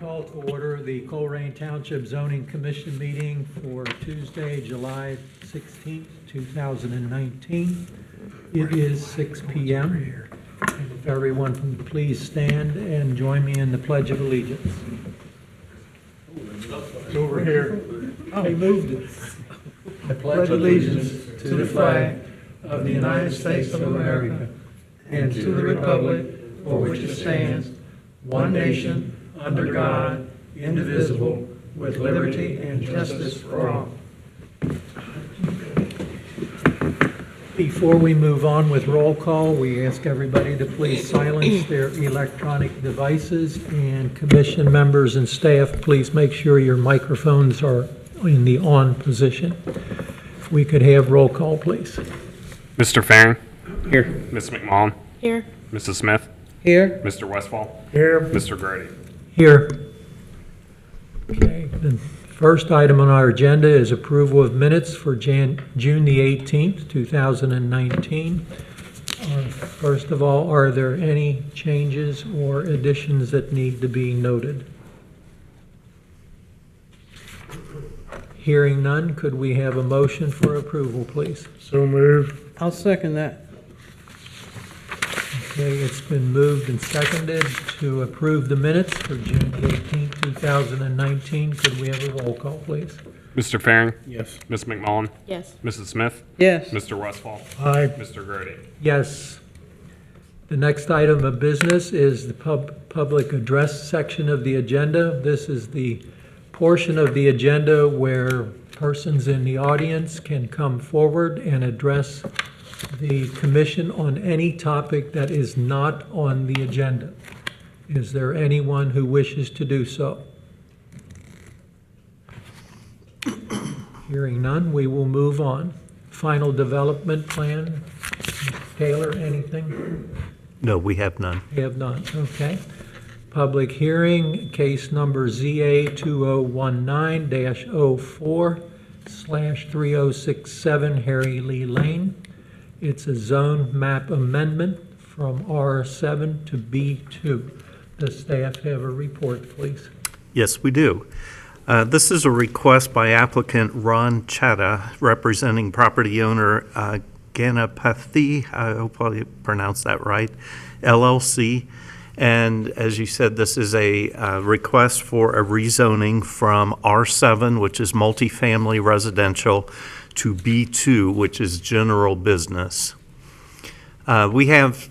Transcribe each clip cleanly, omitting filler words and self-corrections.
Call to order the Colerain Township Zoning Commission meeting for Tuesday, July 16th, 2019. It is 6 p.m. If everyone can please stand and join me in the Pledge of Allegiance. Over here. They moved it. I pledge allegiance to the flag of the United States of America and to the republic for which it stands, one nation, under God, indivisible, with liberty and justice for all. Before we move on with roll call, we ask everybody to please silence their electronic devices, and commission members and staff, please make sure your microphones are in the on position. If we could have roll call, please. Mr. Farron? Here. Ms. McMullen? Here. Mrs. Smith? Here. Mr. Westfall? Here. Mr. Grady? Here. Okay, the first item on our agenda is approval of minutes for June the 18th, 2019. First of all, are there any changes or additions that need to be noted? Hearing none, could we have a motion for approval, please? So moved. I'll second that. Okay, it's been moved and seconded to approve the minutes for June the 18th, 2019. Could we have a roll call, please? Mr. Farron? Yes. Ms. McMullen? Yes. Mrs. Smith? Yes. Mr. Westfall? Aye. Mr. Grady? Yes. The next item of business is the public address section of the agenda. This is the portion of the agenda where persons in the audience can come forward and address the commission on any topic that is not on the agenda. Is there anyone who wishes to do so? Hearing none, we will move on. Final development plan. Taylor, anything? No, we have none. We have none, okay. Public hearing, case number ZA 2019-04/3067 Harry Lee Lane. It's a zone map amendment from R7 to B2. Does staff have a report, please? Yes, we do. This is a request by applicant Ron Chadha, representing property owner Ganapathy, I hope I pronounced that right, LLC. And as you said, this is a request for a rezoning from R7, which is multifamily residential, to B2, which is general business. We have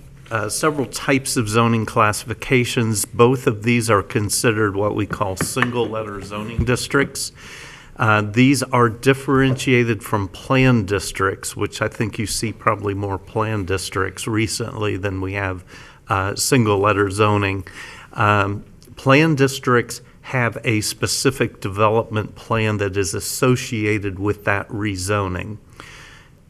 several types of zoning classifications. Both of these are considered what we call single-letter zoning districts. These are differentiated from plan districts, which I think you see probably more plan districts recently than we have single-letter zoning. Plan districts have a specific development plan that is associated with that rezoning.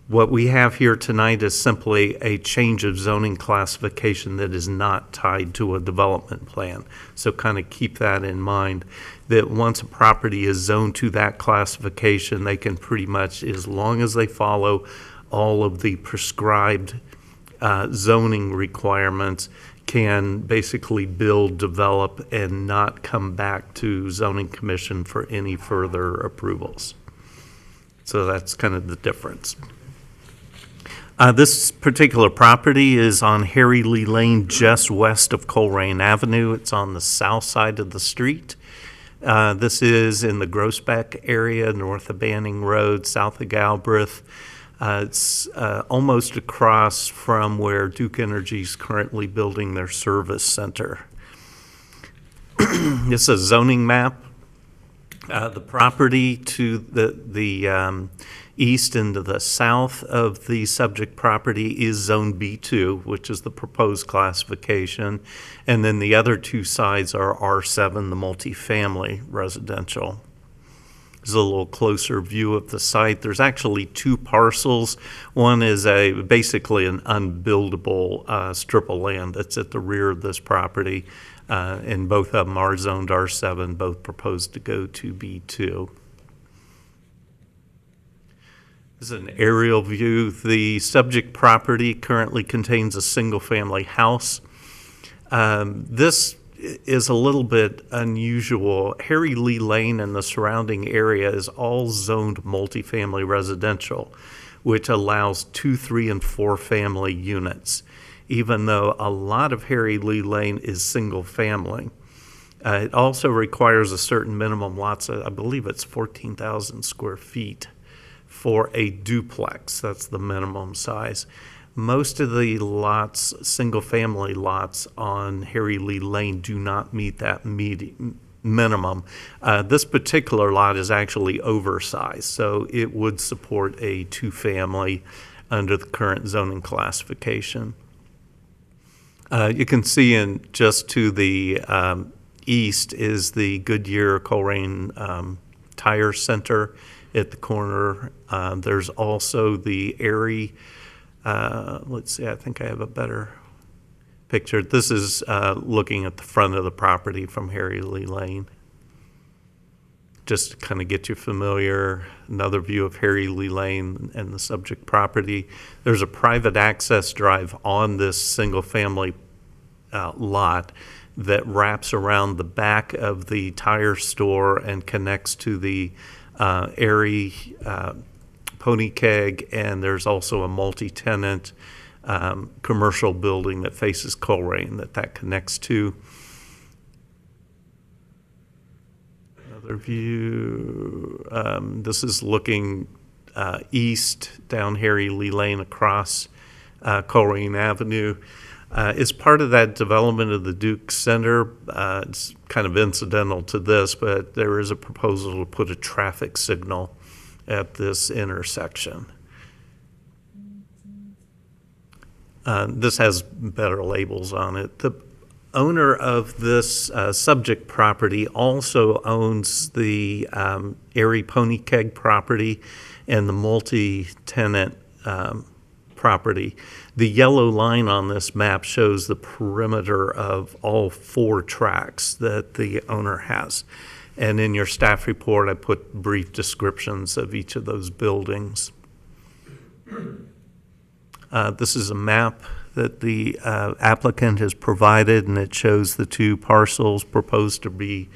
What we have here tonight is simply a change of zoning classification that is not tied to a development plan. So kind of keep that in mind, that once a property is zoned to that classification, they can pretty much, as long as they follow all of the prescribed zoning requirements, can basically build, develop, and not come back to zoning commission for any further approvals. So that's kind of the difference. This particular property is on Harry Lee Lane, just west of Colerain Avenue. It's on the south side of the street. This is in the Groesbeck area, north of Banning Road, south of Galbraith. It's almost across from where Duke Energy is currently building their service center. This is a zoning map. The property to the east and to the south of the subject property is Zone B2, which is the proposed classification. And then the other two sides are R7, the multifamily residential. This is a little closer view of the site. There's actually two parcels. One is basically an unbuildable strip of land that's at the rear of this property, and both of them are zoned R7, both proposed to go to B2. This is an aerial view. The subject property currently contains a single-family house. This is a little bit unusual. Harry Lee Lane and the surrounding area is all zoned multifamily residential, which allows 2, 3, and 4 family units, even though a lot of Harry Lee Lane is single family. It also requires a certain minimum lot size. I believe it's 14,000 square feet for a duplex. That's the minimum size. Most of the lots, single-family lots on Harry Lee Lane do not meet that minimum. This particular lot is actually oversized, so it would support a 2-family under the current zoning classification. You can see in just to the east is the Goodyear Colerain Tire Center at the corner. There's also the Erie. Let's see, I think I have a better picture. This is looking at the front of the property from Harry Lee Lane. Just to kind of get you familiar, another view of Harry Lee Lane and the subject property. There's a private access drive on this single-family lot that wraps around the back of the tire store and connects to the Erie Pony Keg, and there's also a multi-tenant commercial building that faces Colerain that connects to. Another view, this is looking east down Harry Lee Lane across Colerain Avenue. As part of that development of the Duke Center, it's kind of incidental to this, but there is a proposal to put a traffic signal at this intersection. This has better labels on it. The owner of this subject property also owns the Erie Pony Keg property and the multi-tenant property. The yellow line on this map shows the perimeter of all 4 tracks that the owner has. And in your staff report, I put brief descriptions of each of those buildings. This is a map that the applicant has provided, and it shows the 2 parcels proposed to be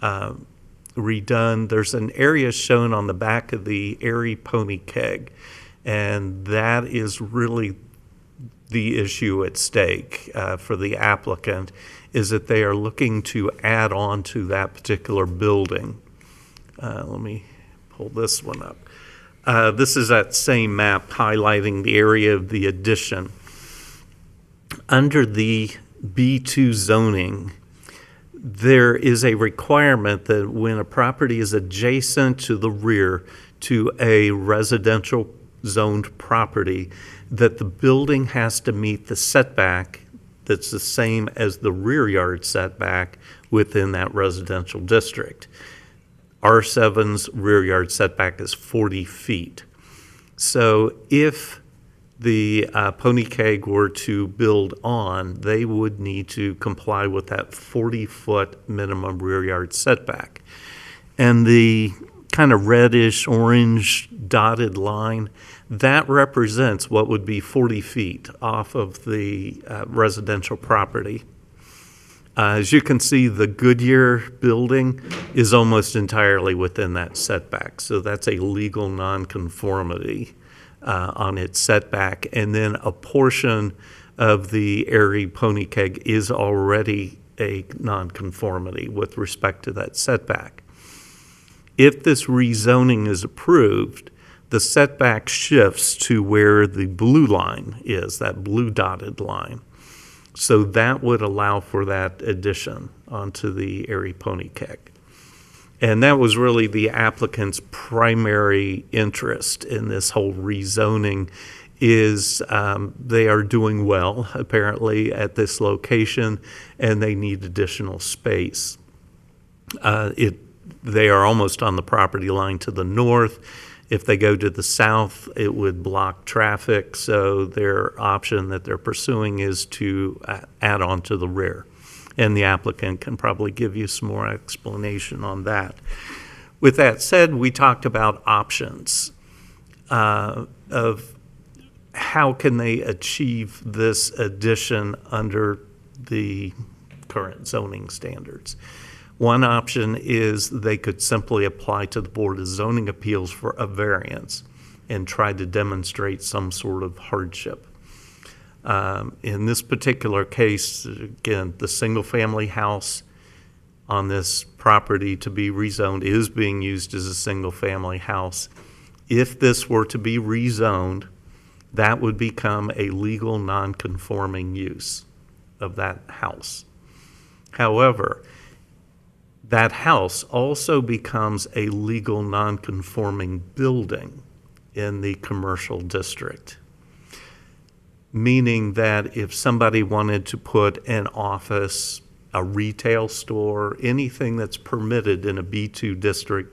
redone. There's an area shown on the back of the Erie Pony Keg, and that is really the issue at stake for the applicant, is that they are looking to add on to that particular building. Let me pull this one up. This is that same map highlighting the area of the addition. Under the B2 zoning, there is a requirement that when a property is adjacent to the rear to a residential zoned property, that the building has to meet the setback that's the same as the rear yard setback within that residential district. R7's rear yard setback is 40 feet. So if the Pony Keg were to build on, they would need to comply with that 40-foot minimum rear yard setback. And the kind of reddish orange dotted line, that represents what would be 40 feet off of the residential property. As you can see, the Goodyear building is almost entirely within that setback. So that's a legal nonconformity on its setback. And then a portion of the Erie Pony Keg is already a nonconformity with respect to that setback. If this rezoning is approved, the setback shifts to where the blue line is, that blue dotted line. So that would allow for that addition onto the Erie Pony Keg. And that was really the applicant's primary interest in this whole rezoning, is they are doing well, apparently, at this location, and they need additional space. They are almost on the property line to the north. If they go to the south, it would block traffic, so their option that they're pursuing is to add on to the rear. And the applicant can probably give you some more explanation on that. With that said, we talked about options of how can they achieve this addition under the current zoning standards. One option is they could simply apply to the Board of Zoning Appeals for a variance and try to demonstrate some sort of hardship. In this particular case, again, the single-family house on this property to be rezoned is being used as a single-family house. If this were to be rezoned, that would become a legal non-conforming use of that house. However, that house also becomes a legal non-conforming building in the commercial district, meaning that if somebody wanted to put an office, a retail store, anything that's permitted in a B2 district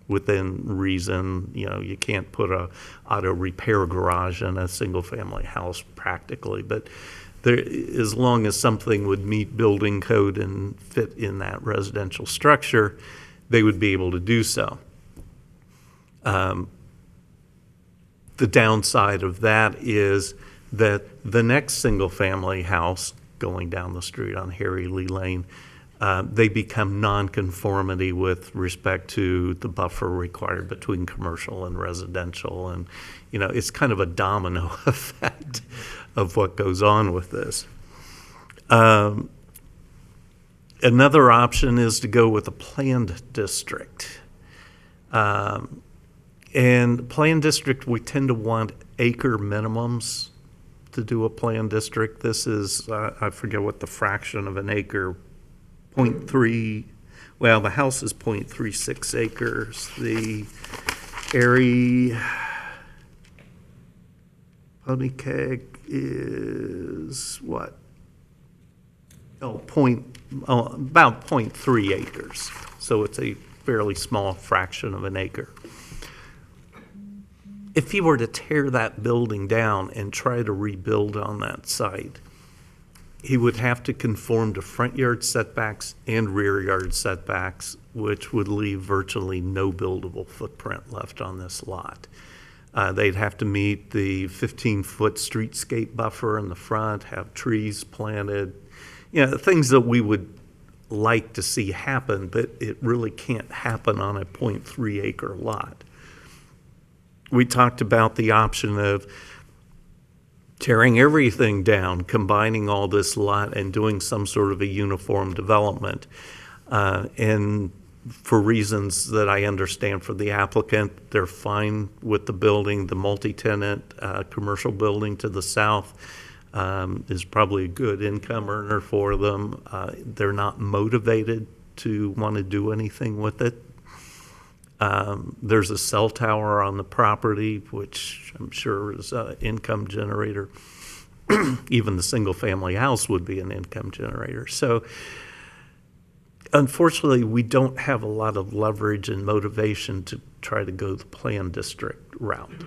within reason, you can't put a auto repair garage in a single-family house practically, but there, as long as something would meet building code and fit in that residential structure, they would be able to do so. The downside of that is that the next single-family house going down the street on Harry Lee Lane, they become non-conformity with respect to the buffer required between commercial and residential. And, it's kind of a domino effect of what goes on with this. Another option is to go with a planned district. And planned district, we tend to want acre minimums to do a planned district. This is, I forget what the fraction of an acre, 0.3, well, the house is 0.36 acres. The area, Pony Keg is what? About 0.3 acres. So it's a fairly small fraction of an acre. If you were to tear that building down and try to rebuild on that site, he would have to conform to front yard setbacks and rear yard setbacks, which would leave virtually no buildable footprint left on this lot. They'd have to meet the 15-foot streetscape buffer in the front, have trees planted, things that we would like to see happen, but it really can't happen on a 0.3 acre lot. We talked about the option of tearing everything down, combining all this lot and doing some sort of a uniform development. And for reasons that I understand for the applicant, they're fine with the building. The multi-tenant commercial building to the south is probably a good income earner for them. They're not motivated to want to do anything with it. There's a cell tower on the property, which I'm sure is an income generator. Even the single-family house would be an income generator. So, unfortunately, we don't have a lot of leverage and motivation to try to go the planned district route,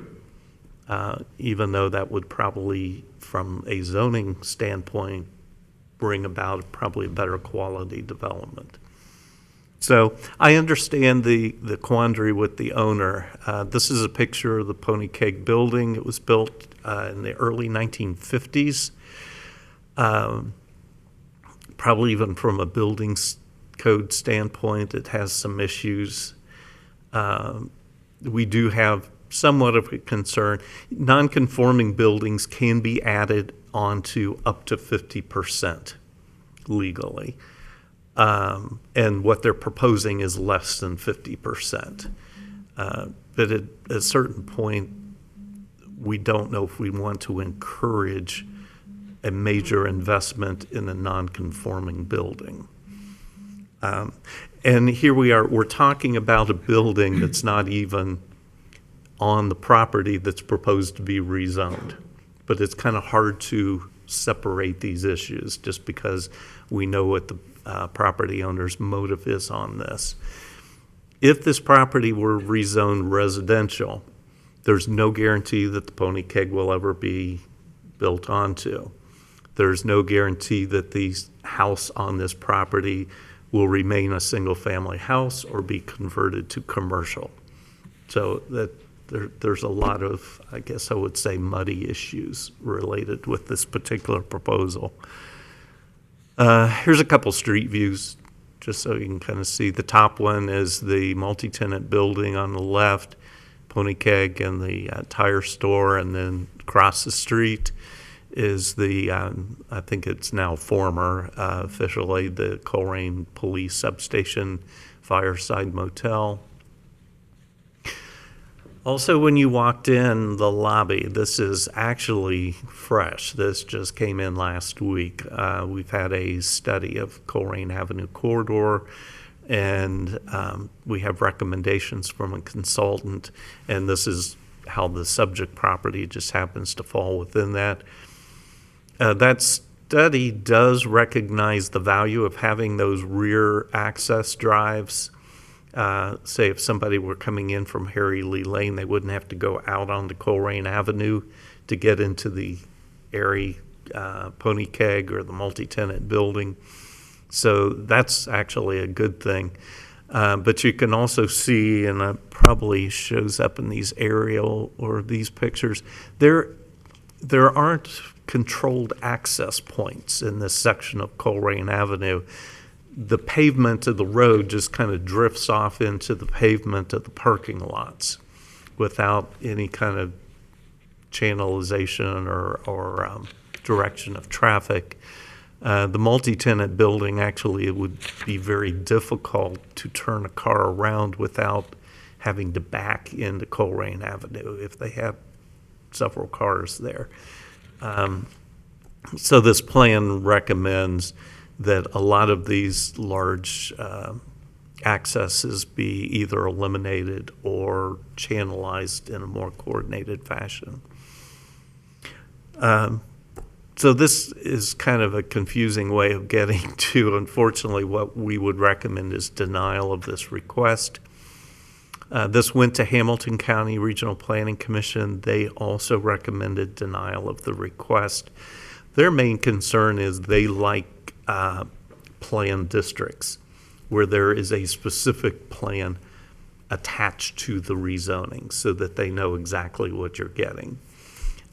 even though that would probably, from a zoning standpoint, bring about probably a better quality development. So I understand the quandary with the owner. This is a picture of the Pony Keg building. It was built in the early 1950s. Probably even from a building code standpoint, it has some issues. We do have somewhat of a concern. Non-conforming buildings can be added onto up to 50% legally. And what they're proposing is less than 50%. But at a certain point, we don't know if we want to encourage a major investment in a non-conforming building. And here we are, we're talking about a building that's not even on the property that's proposed to be rezoned. But it's kind of hard to separate these issues just because we know what the property owner's motive is on this. If this property were rezoned residential, there's no guarantee that the Pony Keg will ever be built onto. There's no guarantee that the house on this property will remain a single-family house or be converted to commercial. So that there's a lot of, I guess I would say, muddy issues related with this particular proposal. Here's a couple street views, just so you can kind of see. The top one is the multi-tenant building on the left, Pony Keg and the tire store, and then across the street is the, I think it's now former, officially, the Colerain Police Substation Fireside Motel. Also, when you walked in the lobby, this is actually fresh. This just came in last week. We've had a study of Colerain Avenue corridor, and we have recommendations from a consultant, and this is how the subject property just happens to fall within that. That study does recognize the value of having those rear access drives. Say if somebody were coming in from Harry Lee Lane, they wouldn't have to go out onto Colerain Avenue to get into the Airy Pony Keg or the multi-tenant building. So that's actually a good thing. But you can also see, and it probably shows up in these aerial or these pictures, there aren't controlled access points in this section of Colerain Avenue. The pavement of the road just kind of drifts off into the pavement of the parking lots without any kind of channelization or direction of traffic. The multi-tenant building, actually, it would be very difficult to turn a car around without having to back into Colerain Avenue if they had several cars there. So this plan recommends that a lot of these large accesses be either eliminated or channelized in a more coordinated fashion. So this is kind of a confusing way of getting to, unfortunately, what we would recommend is denial of this request. This went to Hamilton County Regional Planning Commission. They also recommended denial of the request. Their main concern is they like planned districts where there is a specific plan attached to the rezoning so that they know exactly what you're getting.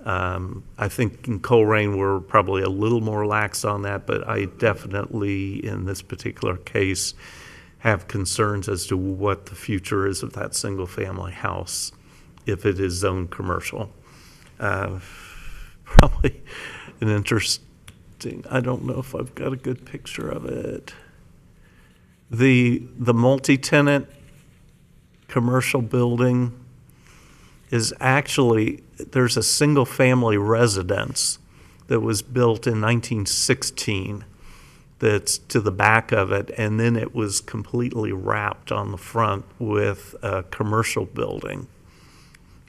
I think in Colerain we're probably a little more lax on that, but I definitely, in this particular case, have concerns as to what the future is of that single-family house if it is zoned commercial. Probably an interesting, I don't know if I've got a good picture of it. The multi-tenant commercial building is actually, there's a single-family residence that was built in 1916 that's to the back of it, and then it was completely wrapped on the front with a commercial building.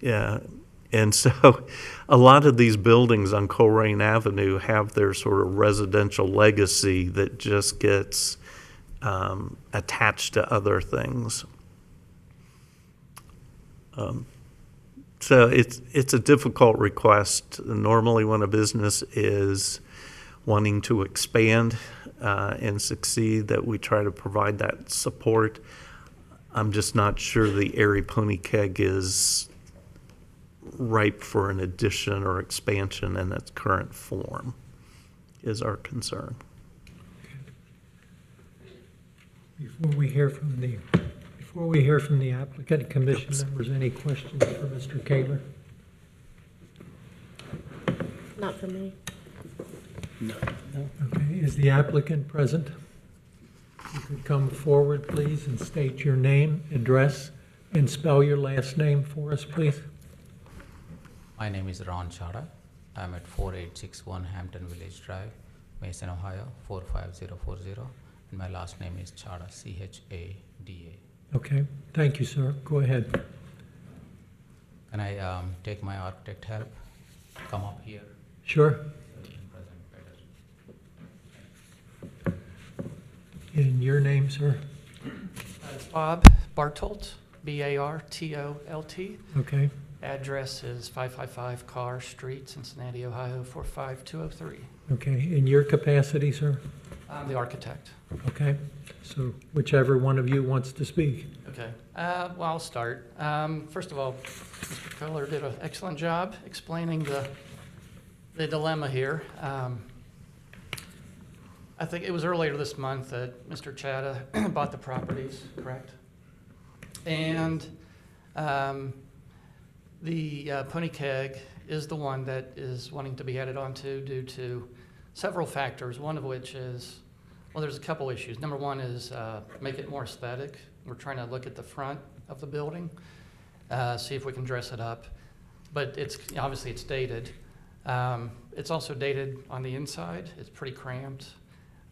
Yeah, and so a lot of these buildings on Colerain Avenue have their sort of residential legacy that just gets attached to other things. So it's a difficult request. Normally when a business is wanting to expand and succeed, that we try to provide that support. I'm just not sure the Airy Pony Keg is ripe for an addition or expansion in its current form, is our concern. Before we hear from the applicant, commission members, any questions for Mr. Kaler? Not for me. Okay, is the applicant present? You could come forward, please, and state your name, address, and spell your last name for us, please. My name is Ron Chada. I'm at 4861 Hampton Village Drive, Mason, Ohio, 45040. And my last name is Chada, C-H-A-D-A. Okay, thank you, sir. Go ahead. Can I take my architect help? Come up here. Sure. So you can present better. And your name, sir? It's Bob Bartolt, B-A-R-T-O-L-T. Okay, Address is 555 Carr Street, Cincinnati, Ohio, 45203. okay. In your capacity, sir? I'm the architect. Okay, so whichever one of you wants to speak. Okay. Well, I'll start. First of all, Mr. Kohler did an excellent job explaining the dilemma here. I think it was earlier this month that Mr. Chatta bought the properties, correct? And the Pony Keg is the one that is wanting to be added onto due to several factors, one of which is, well, there's a couple issues. Number one is make it more aesthetic. We're trying to look at the front of the building, see if we can dress it up. But it's obviously it's dated. It's also dated on the inside. It's pretty cramped.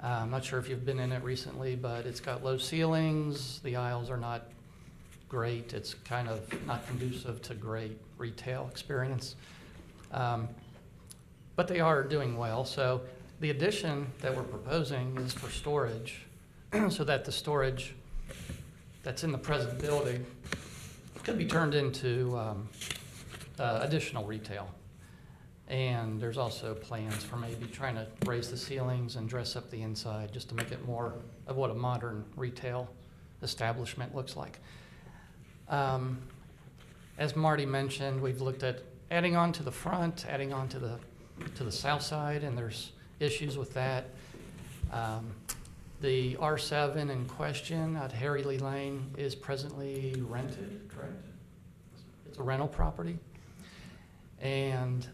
I'm not sure if you've been in it recently, but it's got low ceilings. The aisles are not great. It's kind of not conducive to great retail experience. But they are doing well. So the addition that we're proposing is for storage, so that the storage that's in the present building could be turned into additional retail. And there's also plans for maybe trying to raise the ceilings and dress up the inside just to make it more of what a modern retail establishment looks like. As Marty mentioned, we've looked at adding on to the front, adding on to the south side, and there's issues with that. The R7 in question at Harry Lee Lane is presently rented, correct? It's a rental property. And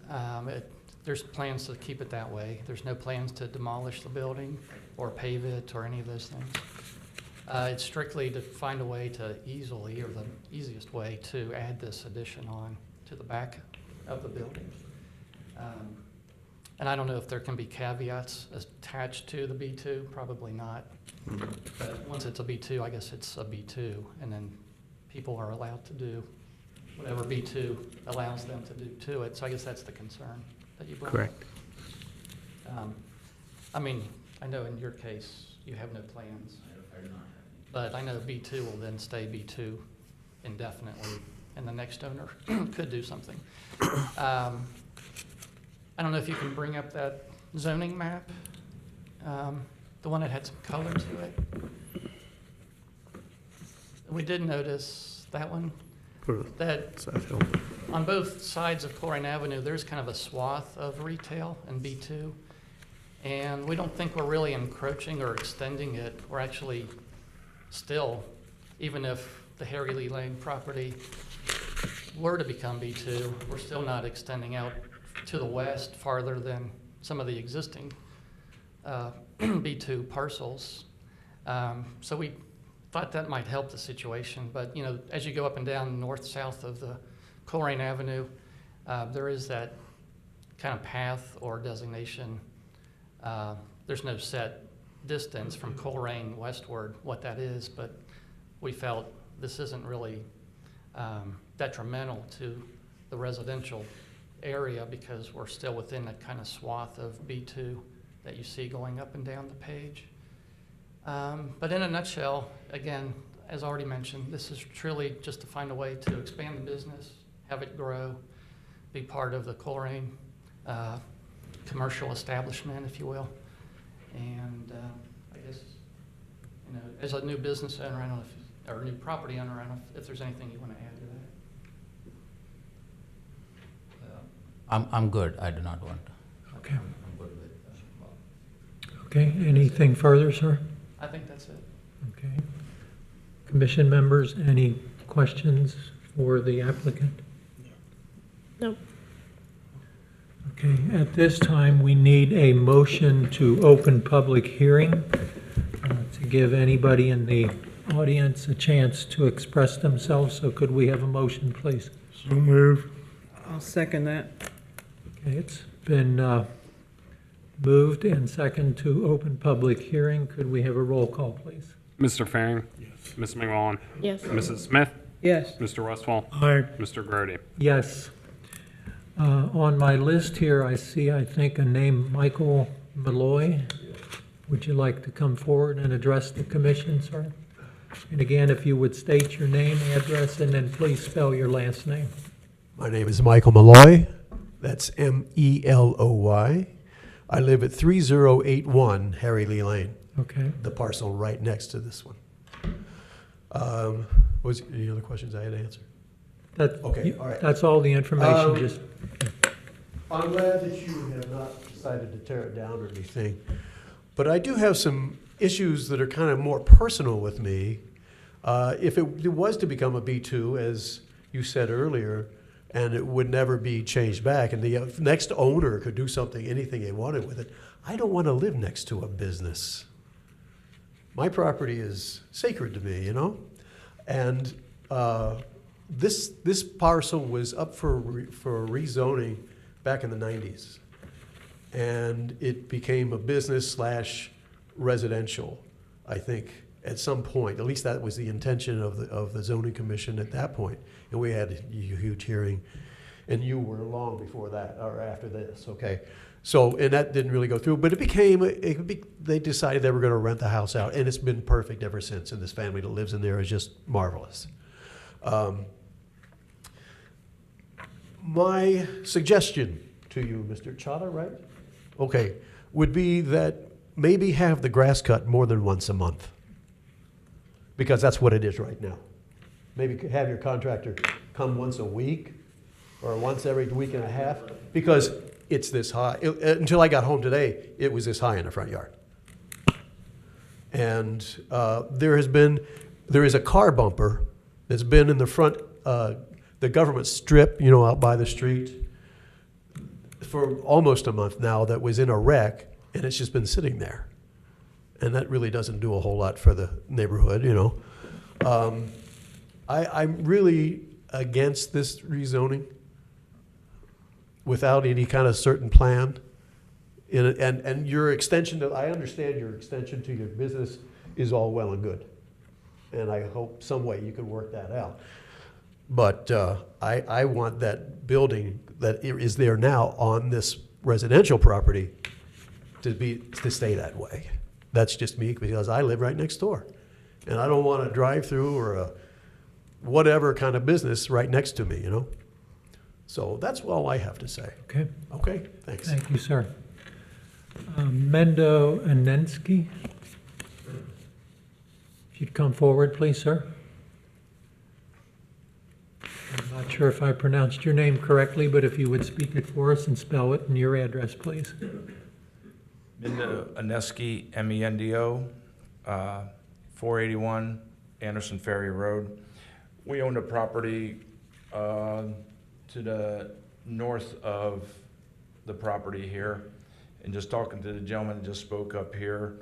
there's plans to keep it that way. There's no plans to demolish the building or pave it or any of those things. It's strictly to find a way to easily, or the easiest way to add this addition on to the back of the building. And I don't know if there can be caveats attached to the B2, probably not. But once it's a B2, I guess it's a B2, and then people are allowed to do whatever B2 allows them to do to it. So I guess that's the concern that you brought up. Correct. I mean, I know in your case, you have no plans. But I know B2 will then stay B2 indefinitely, and the next owner could do something. I don't know if you can bring up that zoning map, the one that had some color to it. We did notice that one. That on both sides of Colerain Avenue, there's kind of a swath of retail in B2, and we don't think we're really encroaching or extending it. We're actually still, even if the Harry Lee Lane property were to become B2, we're still not extending out to the west farther than some of the existing B2 parcels. So we thought that might help the situation, but you know, as you go up and down north-south of the Colerain Avenue, there is that kind of path or designation. There's no set distance from Colerain westward what that is, but we felt this isn't really detrimental to the residential area because we're still within that kind of swath of B2 that you see going up and down the page. But in a nutshell, again, as already mentioned, this is truly just to find a way to expand the business, have it grow, be part of the Colerain commercial establishment, if you will. And I guess, you know, as a new business owner, I don't know if, or a new property owner, I don't know if there's anything you want to add to that. I'm good. I do not want. Okay. I'm good with. Okay, anything further, sir? I think that's it. Okay. Commission members, any questions for the applicant? Nope. Okay, at this time, we need a motion to open public hearing to give anybody in the audience a chance to express themselves. So could we have a motion, please? So move. I'll second that. Okay, it's been moved and second to open public hearing. Could we have a roll call, please? Mr. Faring? Yes. Ms. McMullen? Yes. Mrs. Smith? Yes. Mr. Westfall? Aye. Mr. Grody? Yes. On my list here, I see, I think, a name, Michael Malloy. Would you like to come forward and address the commission, sir? And again, if you would state your name, address, and then please spell your last name. My name is Michael Malloy. That's M-E-L-O-Y. I live at 3081 Harry Lee Lane, Okay. the parcel right next to this one. Was any other questions I had to answer? That, Okay, all right. That's all the information, just, I'm glad that you have not decided to tear it down or anything. But I do have some issues that are kind of more personal with me. If it was to become a B2, as you said earlier, and it would never be changed back, and the next owner could do something, anything they wanted with it, I don't want to live next to a business. My property is sacred to me, you know? And this parcel was up for rezoning back in the 90s. And it became a business slash residential, I think, at some point. At least that was the intention of the zoning commission at that point. And we had a huge hearing, and you were long before that, or after this, okay? So, and that didn't really go through, but they decided they were gonna rent the house out, and it's been perfect ever since, and this family that lives in there is just marvelous. My suggestion to you, Mr. Chada, right? Okay, would be that maybe have the grass cut more than once a month, because that's what it is right now. Maybe have your contractor come once a week or once every week and a half, because it's this high. Until I got home today, it was this high in the front yard. And there is a car bumper that's been in the front, the government strip, you know, out by the street, for almost a month now, that was in a wreck, and it's just been sitting there. And that really doesn't do a whole lot for the neighborhood, you know. I'm really against this rezoning without any kind of certain plan. And your extension, I understand your extension to your business is all well and good. And I hope some way you can work that out. But I want that building that is there now on this residential property to stay that way. That's just me, because I live right next door. And I don't want a drive-through or a whatever kind of business right next to me, you know? So that's all I have to say. Okay, Okay, thanks. thank you, sir. Mendo Anensky. If you'd come forward, please, sir. I'm not sure if I pronounced your name correctly, but if you would speak it for us and spell it and your address, please. Mendo Aneski, Mendo, 481 Anderson Ferry Road. We own the property to the north of the property here. And just talking to the gentleman that just spoke up here,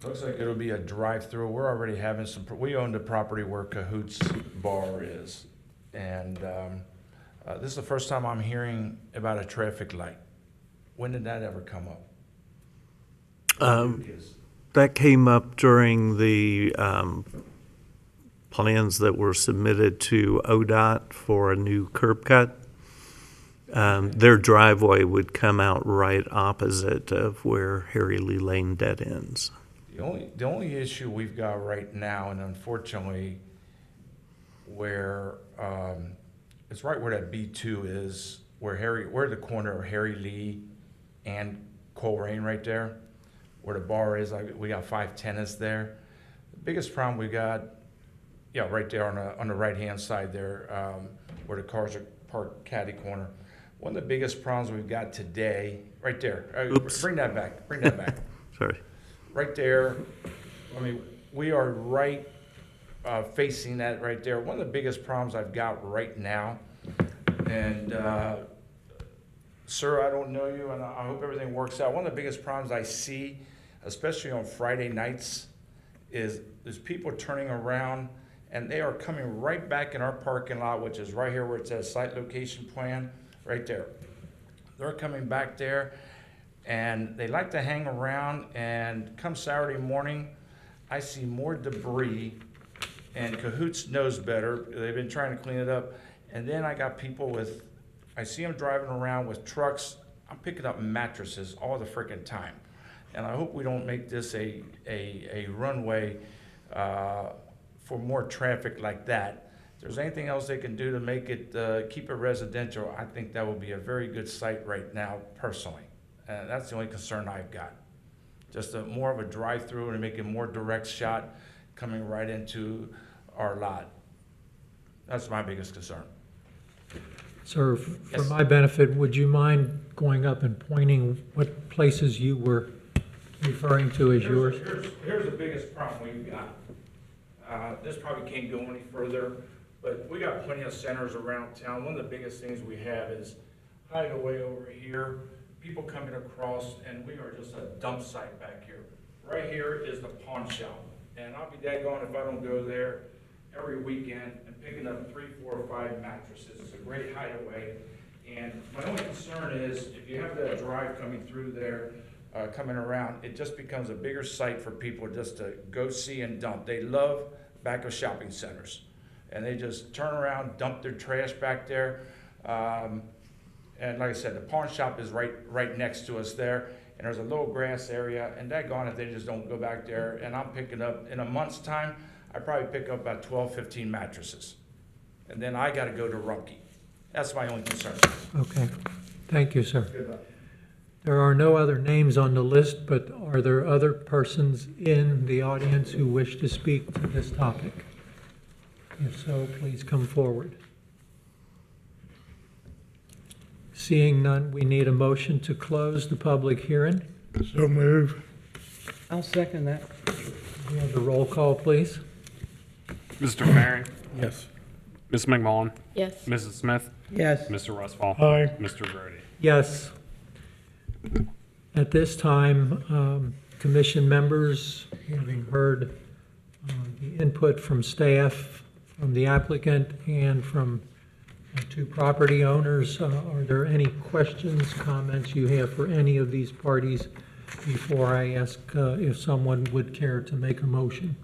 looks like it'll be a drive-through. We're already having we own the property where Cahoots Bar is. And this is the first time I'm hearing about a traffic light. When did that ever come up? That came up during the plans that were submitted to ODOT for a new curb cut. Their driveway would come out right opposite of where Harry Lee Lane dead ends. The only issue we've got right now, and unfortunately, where it's right where that B2 is, where the corner of Harry Lee and Colerain right there, where the bar is. We got 5 tenants there. The biggest problem we got, right there on the right-hand side there, where the cars are parked caddy corner. One of the biggest problems we've got today, right there. Oops. Bring that back. Sorry. Right there. I mean, we are right facing that right there. One of the biggest problems I've got right now, and sir, I don't know you, and I hope everything works out. One of the biggest problems I see, especially on Friday nights, is people turning around, and they are coming right back in our parking lot, which is right here where it says site location plan, right there. They're coming back there, and they like to hang around, and come Saturday morning, I see more debris, and Cahoots knows better. They've been trying to clean it up. And then I got people I see them driving around with trucks. I'm picking up mattresses all the freaking time. And I hope we don't make this a runway for more traffic like that. If there's anything else they can do to make it, keep it residential, I think that would be a very good site right now, personally. That's the only concern I've got. Just more of a drive-through and make it more direct shot coming right into our lot. That's my biggest concern. Sir, for Yes. my benefit, would you mind going up and pointing what places you were referring to as yours? Here's the biggest problem we've got. This probably can't go any further, but we got plenty of centers around town. One of the biggest things we have is Hideaway over here, people coming across, and we are just a dump site back here. Right here is the pawn shop, and I'll be daggone if I don't go there every weekend and picking up 3, 4, or 5 mattresses. It's a great hideaway, and my only concern is if you have that drive coming through there, coming around, it just becomes a bigger site for people just to go see and dump. They love back of shopping centers, and they just turn around, dump their trash back there. And like I said, the pawn shop is right next to us there, and there's a little grass area, and daggone if they just don't go back there. And I'm picking up, in a month's time, I probably pick up about 12, 15 mattresses. And then I gotta go to Rumpke. That's my only concern. Okay, thank you, sir. Good luck. There are no other names on the list, but are there other persons in the audience who wish to speak to this topic? If so, please come forward. Seeing none, we need a motion to close the public hearing. So move. I'll second that. We have the roll call, please. Mr. Ferring, Yes. Ms. McMullen, Yes. Mrs. Smith, Yes. Mr. Westfall. Aye. Mr. Grady. Yes. At this time, commission members, having heard the input from staff, from the applicant, and from 2 property owners, are there any questions, comments you have for any of these parties before I ask if someone would care to make a motion?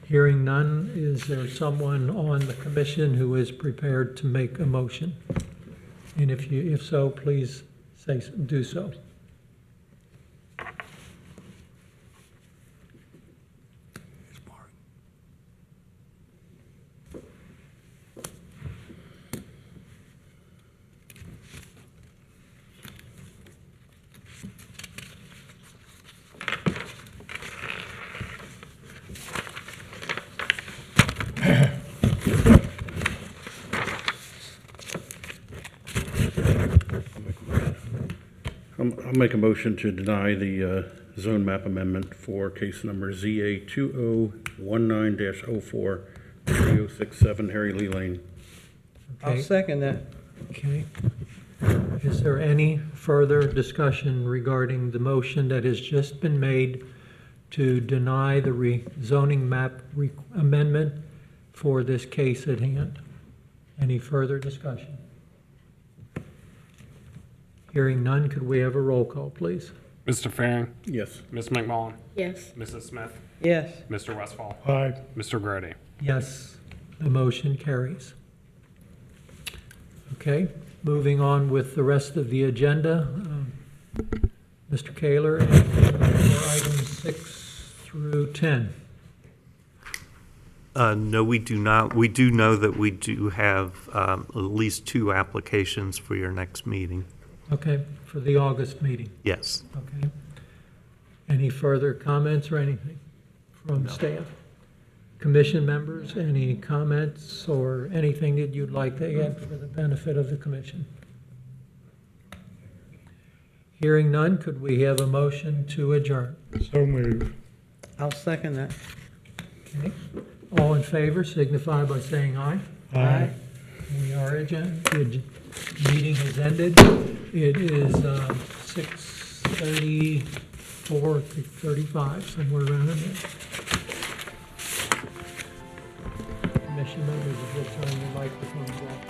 Hearing none, is there someone on the commission who is prepared to make a motion? And if so, please do so. I'll make a motion to deny the zone map amendment for case number ZA 2019-04, 3067 Harry Lee Lane. I'll Okay. second that. Okay. Is there any further discussion regarding the motion that has just been made to deny the rezoning map amendment for this case at hand? Any further discussion? Hearing none, could we have a roll call, please? Mr. Ferring, Yes. Ms. McMullen, Yes. Mrs. Smith, Yes. Mr. Westfall. Aye. Mr. Grady. Yes, the motion carries. Okay, moving on with the rest of the agenda. Mr. Kaler, for items 6 through 10. No, we do not. We do know that we do have at least 2 applications for your next meeting. Okay, for the August meeting, Yes. okay. Any further comments or anything from staff? Commission members, any comments or anything that you'd like to add for the benefit of the commission? Hearing none, could we have a motion to adjourn? So move. I'll second that. Okay. All in favor signify by saying aye. Aye. We are adjourned. The meeting has ended. It is 6:34, 6:35, somewhere around in there. Commission members, at this time, the microphone's off.